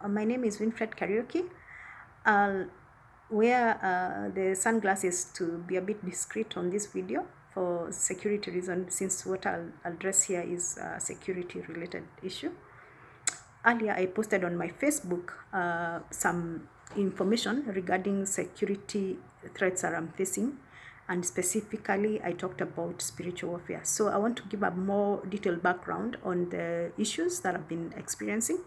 My name is Winfred Karaoke. I'll wear the sunglasses to be a bit discreet on this video for security reasons, since what I'll address here is a security related issue. Earlier, I posted on my Facebook some information regarding security threats that I'm facing, and specifically I talked about spiritual warfare. So I want to give a more detailed background on the issues that I've been experiencing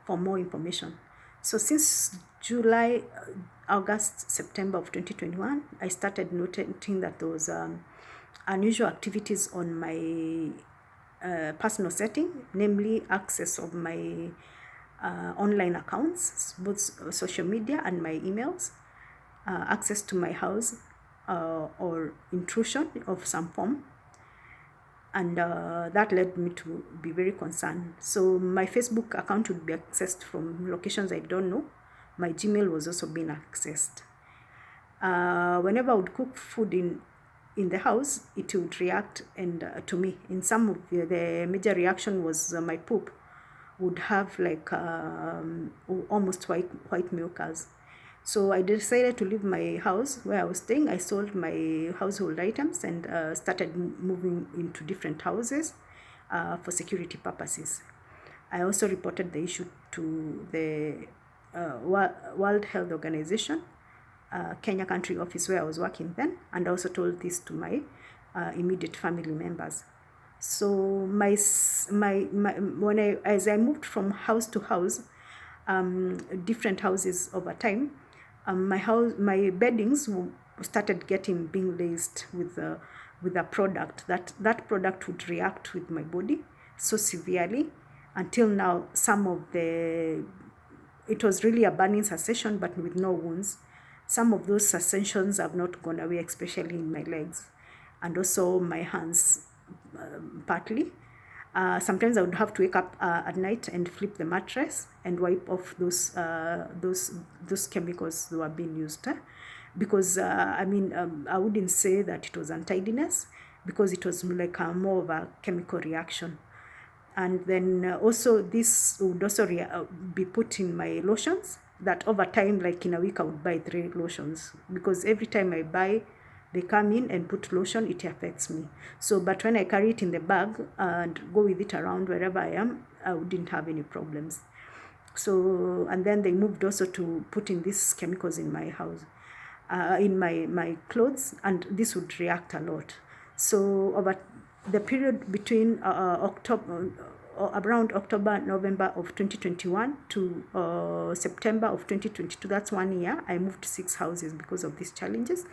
for more information. So since July, August, September of 2021, I started noting that there was unusual activities on my personal setting, namely access of my online accounts, both social media and my emails, access to my house, or intrusion of some form. And that led me to be very concerned. So my Facebook account would be accessed from locations I don't know. My Gmail was also being accessed. Whenever I would cook food in the house, it would react and to me. In some of the major reaction was my poop would have like almost white milkers. So I decided to leave my house where I was staying. I sold my household items and started moving into different houses for security purposes. I also reported the issue to the World Health Organization, Kenya country office where I was working then, and I also told this to my immediate family members. So as I moved from house to house, different houses over time, my beddings started being laced with a product that product would react with my body so severely until now. It was really a burning sensation, but with no wounds. Some of those sensations have not gone away, especially in my legs and also my hands, partly. Sometimes I would have to wake up at night and flip the mattress and wipe off those chemicals that were being used. Because I wouldn't say that it was untidiness, because it was like more of a chemical reaction. And then also this would also be put in my lotions, that over time, like in a week, I would buy 3 lotions, because every time I buy, they come in and put lotion, it affects me. So, but when I carry it in the bag and go with it around wherever I am, I wouldn't have any problems. So, and then they moved also to putting these chemicals in my house, in my clothes, and this would react a lot. So over the period between around October, November of 2021 to September of 2022, that's 1 year, I moved 6 houses because of these challenges.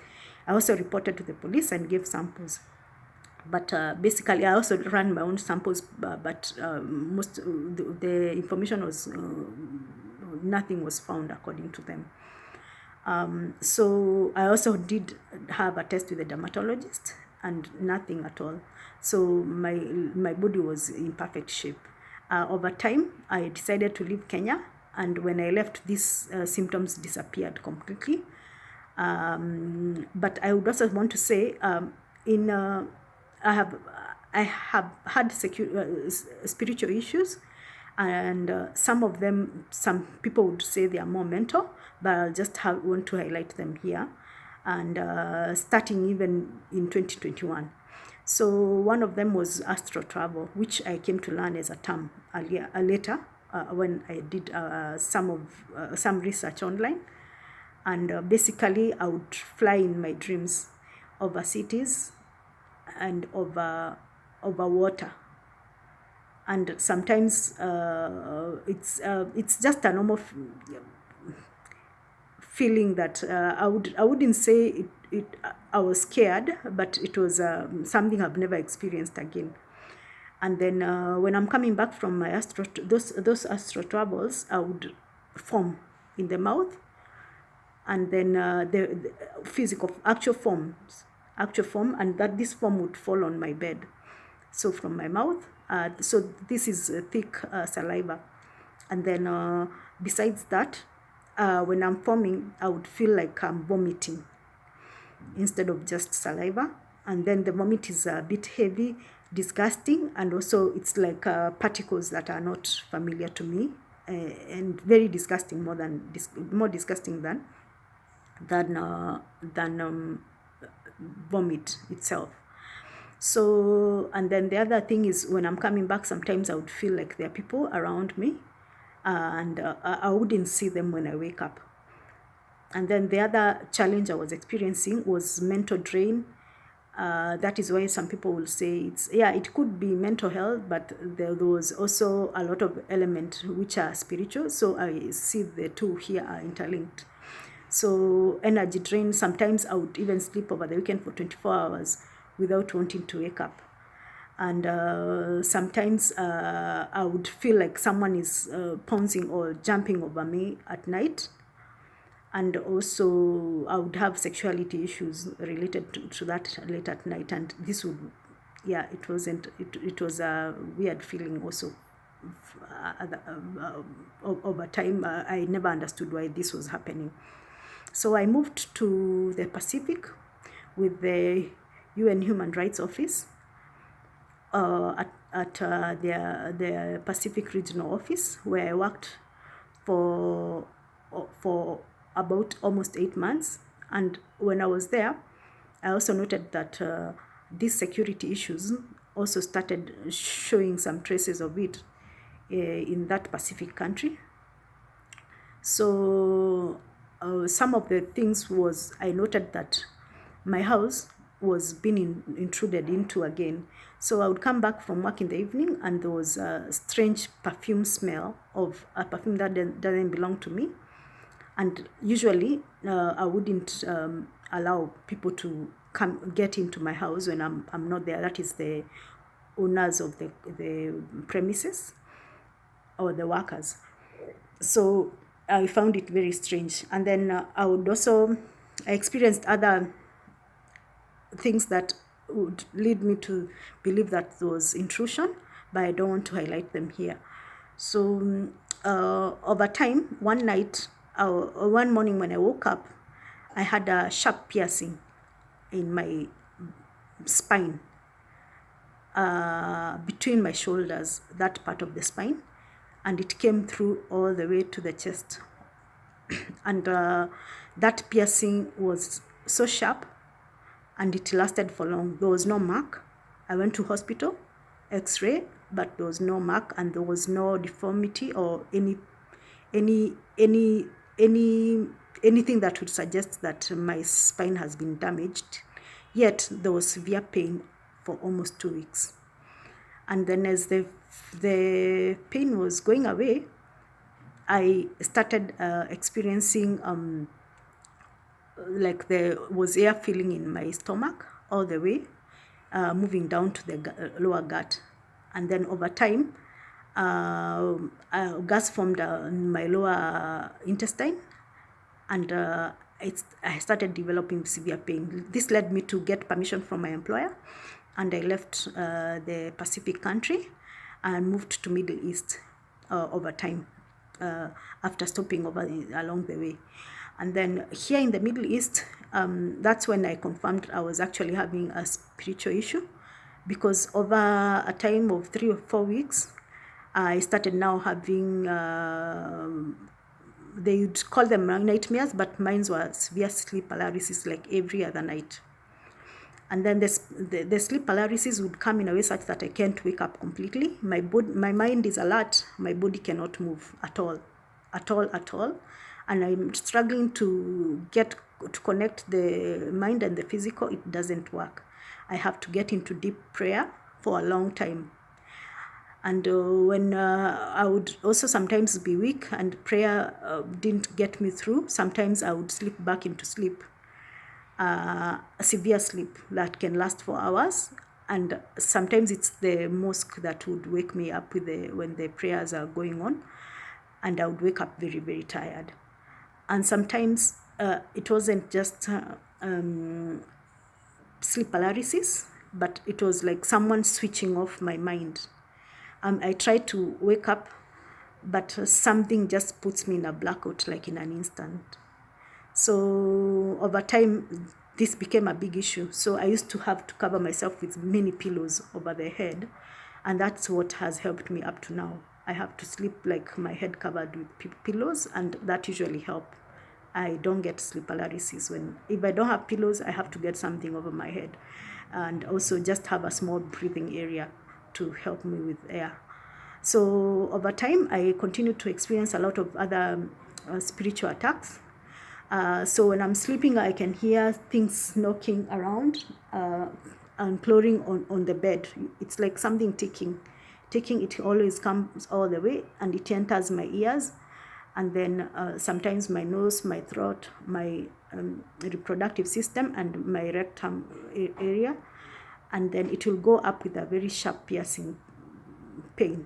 I also reported to the police and gave samples. But basically, I also ran my own samples, but most the information was nothing was found according to them. So I also did have a test with a dermatologist, and nothing at all. So my body was in perfect shape. Over time, I decided to leave Kenya, and when I left, these symptoms disappeared completely. But I would also want to say, I have had spiritual issues, and some people would say they are more mental, but I'll just want to highlight them here. And starting even in 2021. So one of them was astral travel, which I came to learn as a term later when I did some research online. And basically, I would fly in my dreams over cities and over water. And sometimes it's just a normal feeling that I wouldn't say I was scared, but it was something I've never experienced again. And then when I'm coming back from my those astral travels, I would form in the mouth, and then the physical actual form, and that this form would fall on my bed. So from my mouth, so this is thick saliva, and then besides that, when I'm forming, I would feel like I'm vomiting instead of just saliva. And then the vomit is a bit heavy, disgusting, and also it's like particles that are not familiar to me and very disgusting, more disgusting than vomit itself. So, and then the other thing is, when I'm coming back, sometimes I would feel like there are people around me, and I wouldn't see them when I wake up. And then the other challenge I was experiencing was mental drain. That is why some people will say it could be mental health, but there was also a lot of elements which are spiritual. So I see the two here are interlinked. So energy drain, sometimes I would even sleep over the weekend for 24 hours without wanting to wake up. And sometimes I would feel like someone is pouncing or jumping over me at night. And also I would have sexuality issues related to that late at night, and this would, it was a weird feeling also. Over time, I never understood why this was happening. So I moved to the Pacific with the UN Human Rights Office at their Pacific Regional Office, where I worked for about almost 8 months. And when I was there, I also noted that these security issues also started showing some traces of it in that Pacific country. So some of the things was, I noted that my house was being intruded into again. So I would come back from work in the evening, and there was a strange perfume smell of a perfume that doesn't belong to me. And usually I wouldn't allow people to get into my house when I'm not there. That is the owners of the premises or the workers. So I found it very strange. And then I experienced other things that would lead me to believe that there was intrusion, but I don't want to highlight them here. So over time, one morning when I woke up, I had a sharp piercing in my spine, between my shoulders, that part of the spine, and it came through all the way to the chest. And that piercing was so sharp, and it lasted for long. There was no mark. I went to hospital, X-ray, but there was no mark, and there was no deformity or anything that would suggest that my spine has been damaged. Yet there was severe pain for almost 2 weeks. And then as the pain was going away, I started experiencing like there was air filling in my stomach all the way, moving down to the lower gut. And then over time, gas formed in my lower intestine, and I started developing severe pain. This led me to get permission from my employer, and I left the Pacific country and moved to Middle East over time, after stopping over along the way. And then here in the Middle East, that's when I confirmed I was actually having a spiritual issue, because over a time of 3 or 4 weeks, I started now having, they would call them nightmares, but mine were severe sleep paralysis like every other night. And then the sleep paralysis would come in a way such that I can't wake up completely. My mind is alert, my body cannot move at all. And I'm struggling to connect the mind and the physical. It doesn't work. I have to get into deep prayer for a long time. And when I would also sometimes be weak and prayer didn't get me through, sometimes I would slip back into sleep, severe sleep that can last for hours. And sometimes it's the mosque that would wake me up when the prayers are going on, and I would wake up very, very tired. And sometimes it wasn't just sleep paralysis, but it was like someone switching off my mind. I try to wake up, but something just puts me in a blackout like in an instant. So over time, this became a big issue. So I used to have to cover myself with many pillows over the head, and that's what has helped me up to now. I have to sleep like my head covered with pillows, and that usually help. I don't get sleep paralysis. If I don't have pillows, I have to get something over my head, and also just have a small breathing area to help me with air. So over time, I continue to experience a lot of other spiritual attacks. So when I'm sleeping, I can hear things knocking around and clawing on the bed. It's like something ticking. It always comes all the way, and it enters my ears, and then sometimes my nose, my throat, my reproductive system, and my rectum area, and then it will go up with a very sharp piercing pain.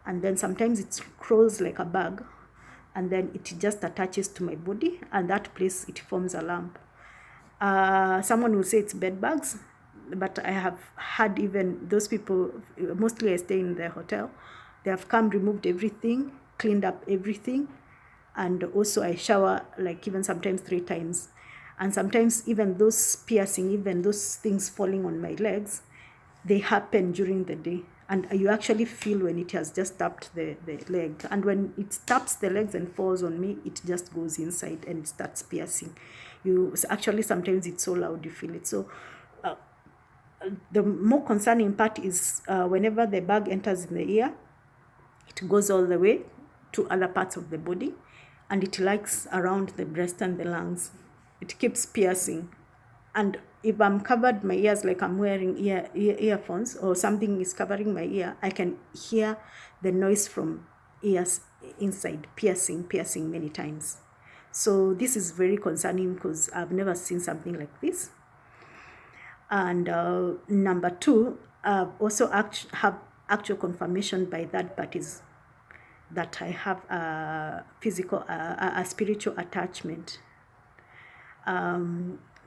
And then sometimes it crawls like a bug, and then it just attaches to my body, and that place it forms a lump. Someone will say it's bed bugs, but I have had even those people, mostly I stay in the hotel, they have come, removed everything, cleaned up everything, and also I shower like even sometimes 3 times. And sometimes even those piercing, even those things falling on my legs, they happen during the day, and you actually feel when it has just tapped the leg, and when it taps the legs and falls on me, it just goes inside and it starts piercing you. Actually sometimes it's so loud you feel it. So the more concerning part is whenever the bug enters in the ear, it goes all the way to other parts of the body, and it likes around the breast and the lungs. It keeps piercing. And if I'm covered my ears, like I'm wearing earphones, or something is covering my ear, I can hear the noise from ears inside, piercing many times. So this is very concerning because I've never seen something like this. And number 2, also have actual confirmation by third parties that I have a spiritual attachment.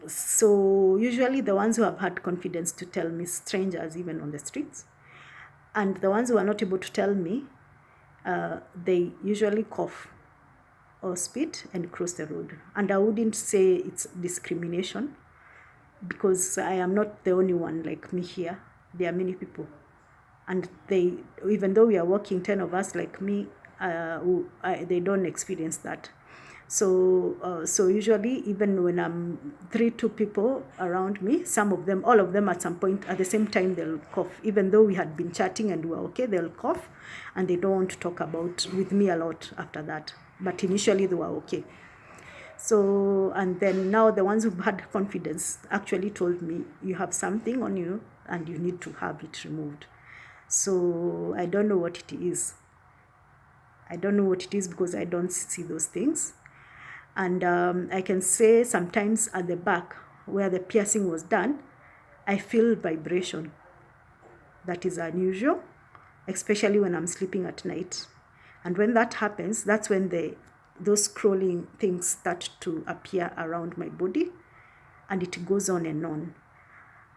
So usually the ones who have had confidence to tell me, strangers even on the streets, and the ones who are not able to tell me, they usually cough or spit and cross the road. And I wouldn't say it's discrimination, because I am not the only one like me here. There are many people, and they, even though we are working 10 of us like me, they don't experience that. So usually even when I'm 2 people around me, some of them, all of them at some point at the same time, they'll cough. Even though we had been chatting and we're okay, they'll cough, and they don't want to talk about with me a lot after that. But initially they were okay. So, and then now the ones who've had confidence actually told me, you have something on you and you need to have it removed. So I don't know what it is. Because I don't see those things. And I can say sometimes at the back where the piercing was done, I feel vibration. That is unusual, especially when I'm sleeping at night. And when that happens, that's when those crawling things start to appear around my body, and it goes on and on.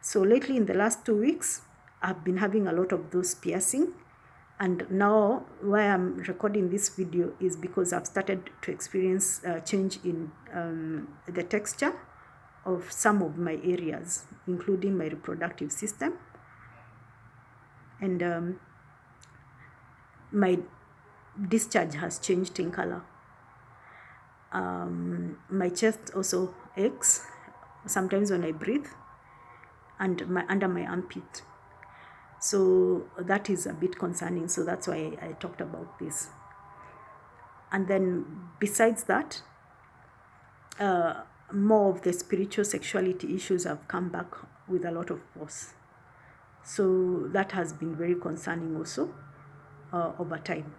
So lately, in the last 2 weeks, I've been having a lot of those piercing. And now why I'm recording this video is because I've started to experience a change in the texture of some of my areas, including my reproductive system. And my discharge has changed in color. My chest also aches sometimes when I breathe, and under my armpit. So that is a bit concerning. So that's why I talked about this. And then besides that, more of the spiritual sexuality issues have come back with a lot of force. So that has been very concerning also over time.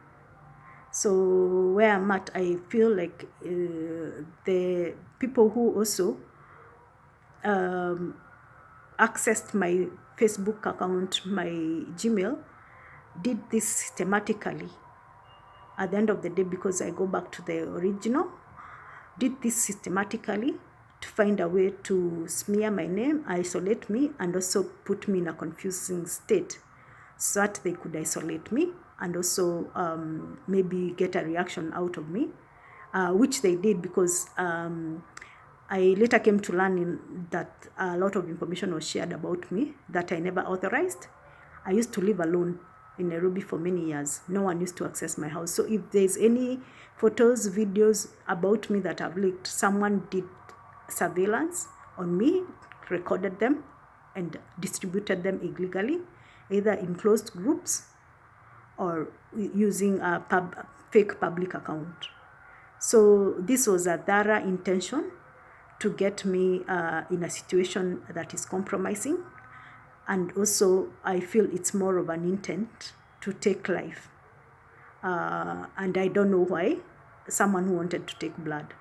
So where I'm at, I feel like the people who also accessed my Facebook account, my Gmail, did this systematically at the end of the day, because I go back to the original, did this systematically to find a way to smear my name, isolate me, and also put me in a confusing state so that they could isolate me and also maybe get a reaction out of me, which they did, because I later came to learn that a lot of information was shared about me that I never authorized. I used to live alone in Nairobi for many years. No one used to access my house. So if there's any photos, videos about me that have leaked, someone did surveillance on me, recorded them, and distributed them illegally, either in closed groups or using a fake public account. So this was a thorough intention to get me in a situation that is compromising. And also, I feel it's more of an intent to take life. And I don't know why, someone who wanted to take blood.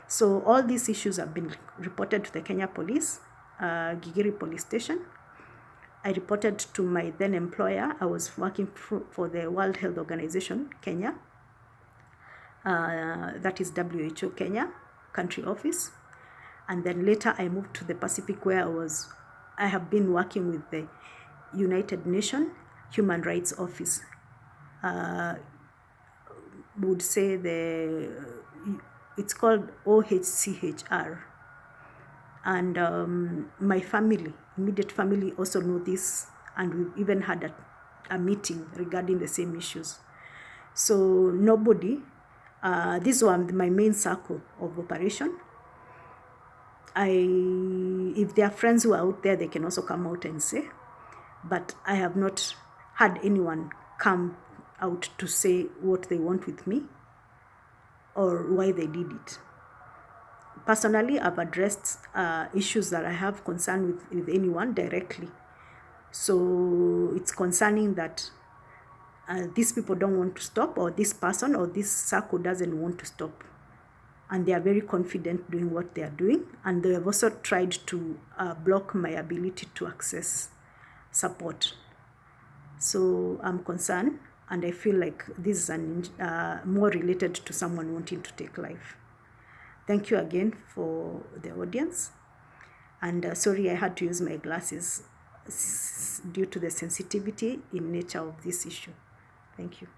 So all these issues have been reported to the Kenya Police, Gigiri Police Station. I reported to my then employer. I was working for the World Health Organization, Kenya. That is WHO Kenya, country office. And then later I moved to the Pacific, where I have been working with the United Nations Human Rights Office. Would say it's called OHCHR. And my family, immediate family, also know this, and we've even had a meeting regarding the same issues. So nobody, these were my main circle of operation. If there are friends who are out there, they can also come out and say, but I have not had anyone come out to say what they want with me or why they did it. Personally, I've addressed issues that I have concern with anyone directly. So it's concerning that these people don't want to stop, or this person or this circle doesn't want to stop. And they are very confident doing what they are doing. And they have also tried to block my ability to access support. So I'm concerned, and I feel like this is more related to someone wanting to take life. Thank you again for the audience. And sorry, I had to use my glasses due to the sensitivity in nature of this issue. Thank you.